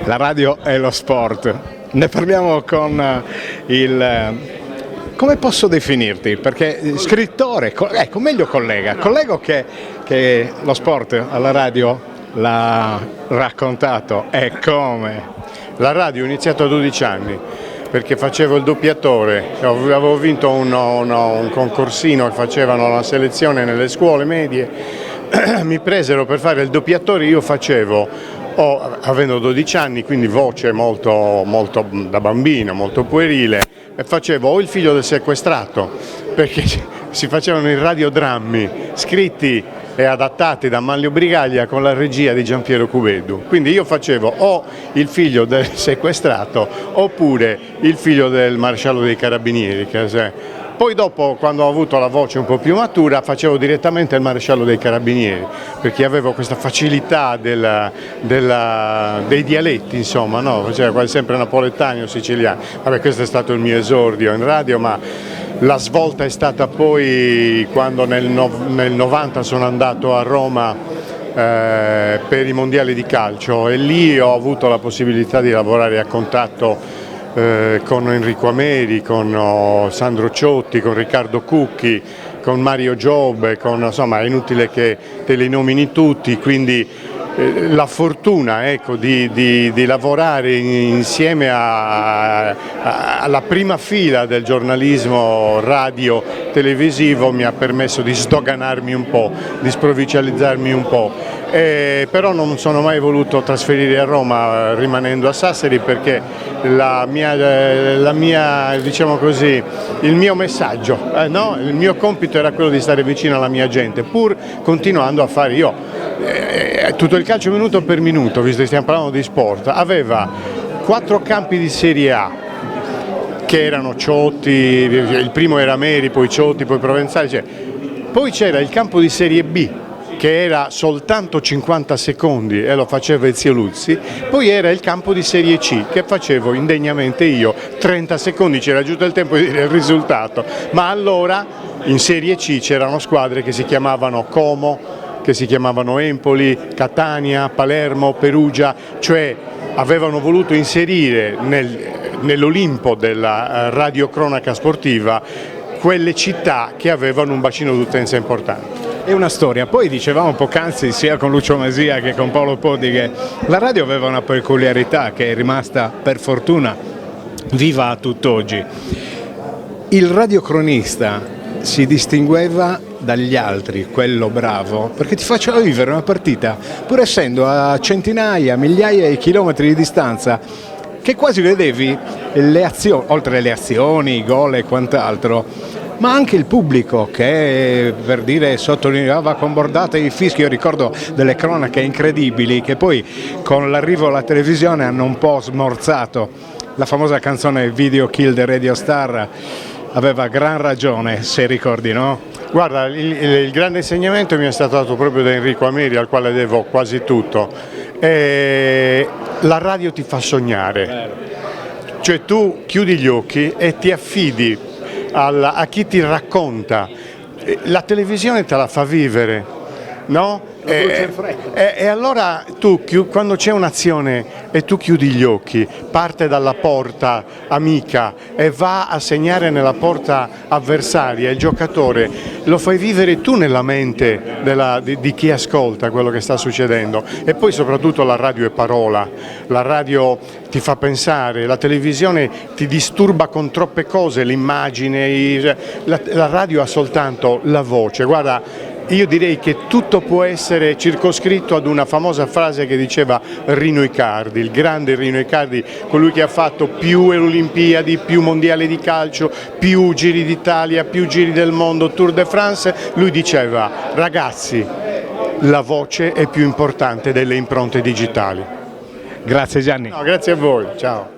la radio e lo sport. Ne parliamo con come posso definirti? Perché scrittore, ecco, meglio collega. Collego che lo sport alla radio l'ha raccontato e come? La radio ho iniziato a 12 anni perché facevo il doppiatore, avevo vinto un concorsino che facevano la selezione nelle scuole medie, mi presero per fare il doppiatore, io facevo, avendo 12 anni, quindi voce molto da bambino, molto puerile, e facevo o il figlio del sequestrato, perché si facevano i radiodrammi scritti e adattati da Manlio Brigaglia con la regia di Giampiero Cuveddu. Quindi io facevo o il figlio del sequestrato oppure il figlio del maresciallo dei Carabinieri. Poi dopo, quando ho avuto la voce un po' più matura, facevo direttamente il maresciallo dei Carabinieri, perché avevo questa facilità dei dialetti, insomma, no? Faceva quasi sempre napoletani o siciliani. Vabbè, questo è stato il mio esordio in radio, ma la svolta è stata poi quando nel 90 sono andato a Roma per i mondiali di calcio e lì ho avuto la possibilità di lavorare a contatto con Enrico Ameri, con Sandro Ciotti, con Riccardo Cucchi, con Mario Giobbe, insomma è inutile che te li nomini tutti, quindi la fortuna, ecco, di lavorare insieme alla prima fila del giornalismo radio televisivo mi ha permesso di sdoganarmi un po', di sprovincializzarmi un po'. Però non sono mai voluto trasferire a Roma rimanendo a Sassari perché diciamo così, il mio messaggio, il mio compito era quello di stare vicino alla mia gente, pur continuando a fare tutto il calcio minuto per minuto, visto che stiamo parlando di sport, aveva 4 campi di Serie A che erano Ciotti, il primo era Meri, poi Ciotti, poi Provenzali, poi c'era il campo di Serie B che era soltanto 50 secondi e lo faceva Ezio Luzzi, poi era il campo di Serie C che facevo indegnamente io, 30 secondi, c'era giusto il tempo di dire il risultato, ma allora in Serie C c'erano squadre che si chiamavano Como, che si chiamavano Empoli, Catania, Palermo, Perugia, cioè avevano voluto inserire nell'Olimpo della radiocronaca sportiva quelle città che avevano un bacino d'utenza importante. È una storia, poi dicevamo poc'anzi sia con Lucio Masia che con Paolo Podi che la radio aveva una peculiarità che è rimasta per fortuna viva a tutt'oggi. Il radiocronista si distingueva dagli altri, quello bravo, perché ti faceva vivere una partita, pur essendo a centinaia, migliaia di chilometri di distanza, che quasi vedevi le azioni, oltre le azioni, i gol e quant'altro, ma anche il pubblico che, per dire, sottolineava con bordate i fischi. Io ricordo delle cronache incredibili che poi con l'arrivo alla televisione hanno un po' smorzato. La famosa canzone Video Kill the Radio Star aveva gran ragione, se ricordi, no? Guarda, il grande insegnamento mi è stato dato proprio da Enrico Ameri, al quale devo quasi tutto. La radio ti fa sognare, cioè tu chiudi gli occhi e ti affidi a chi ti racconta, la televisione te la fa vivere, no? E allora tu, quando c'è un'azione e tu chiudi gli occhi, parte dalla porta amica e va a segnare nella porta avversaria, il giocatore, lo fai vivere tu nella mente di chi ascolta quello che sta succedendo. E poi soprattutto la radio è parola, la radio ti fa pensare, la televisione ti disturba con troppe cose, l'immagine, la radio ha soltanto la voce. Guarda, io direi che tutto può essere circoscritto ad una famosa frase che diceva Rino Icardi, il grande Rino Icardi, colui che ha fatto più Olimpiadi, più mondiali di calcio, più giri d'Italia, più giri del mondo, Tour de France. Lui diceva: ragazzi, la voce è più importante delle impronte digitali. Grazie Gianni. No, grazie a voi, ciao.